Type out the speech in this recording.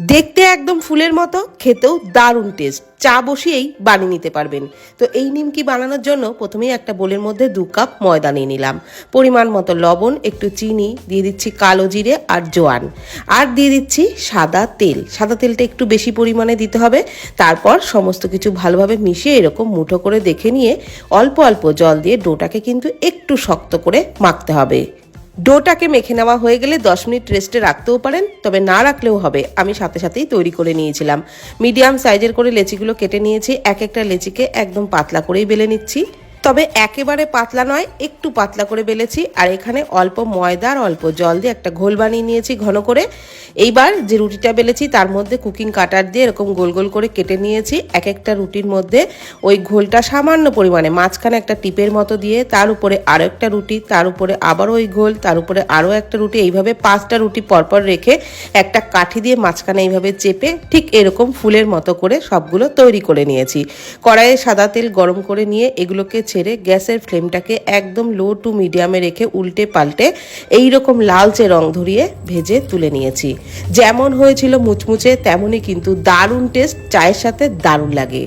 দেখতে একদম ফুলের মতো, খেতেও দারুণ টেস্ট। চা বসিয়েই বানিয়ে নিতে পারবেন। তো এই নিমকি বানানোর জন্য প্রথমেই একটা বোলের মধ্যে 2 কাপ ময়দা নিয়ে নিলাম, পরিমাণ মতো লবণ, একটু চিনি, দিয়ে দিচ্ছি কালো জিরে আর জোয়ান, আর দিয়ে দিচ্ছি সাদা তেল। সাদা তেলটা একটু বেশি পরিমাণে দিতে হবে। তারপর সমস্ত কিছু ভালোভাবে মিশিয়ে এরকম মুঠো করে দেখে নিয়ে অল্প অল্প জল দিয়ে ডোটাকে কিন্তু একটু শক্ত করে মাখতে হবে। ডোটাকে মেখে নেওয়া হয়ে গেলে 10 মিনিট রেস্টে রাখতেও পারেন, তবে না রাখলেও হবে। আমি সাথে সাথেই তৈরি করে নিয়েছিলাম। মিডিয়াম সাইজের করে লেচিগুলো কেটে নিয়েছি। এক একটা লেচিকে একদম পাতলা করেই বেলে নিচ্ছি, তবে একেবারে পাতলা নয়, একটু পাতলা করে বেলেছি। আর এখানে অল্প ময়দা আর অল্প জল দিয়ে একটা ঘোল বানিয়ে নিয়েছি ঘন করে। এইবার যে রুটিটা বেলেছি তার মধ্যে কুকিং কাটার দিয়ে এরকম গোল গোল করে কেটে নিয়েছি। এক একটা রুটির মধ্যে ওই ঘোলটা সামান্য পরিমাণে মাঝখানে একটা টিপের মতো দিয়ে, তার উপরে আরও একটা রুটি, তার উপরে আবারও ওই ঘোল, তার উপরে আরও একটা রুটি, এইভাবে 5টা রুটি পরপর রেখে একটা কাঠি দিয়ে মাঝখানে এইভাবে চেপে ঠিক এরকম ফুলের মতো করে সবগুলো তৈরি করে নিয়েছি। কড়াইয়ে সাদা তেল গরম করে নিয়ে এগুলোকে ছেড়ে গ্যাসের ফ্লেমটাকে একদম লো টু মিডিয়ামে রেখে উল্টে পাল্টে এইরকম লালচে রং ধরিয়ে ভেজে তুলে নিয়েছি। যেমন হয়েছিল মুচমুচে, তেমনই কিন্তু দারুণ টেস্ট, চায়ের সাথে দারুণ লাগে।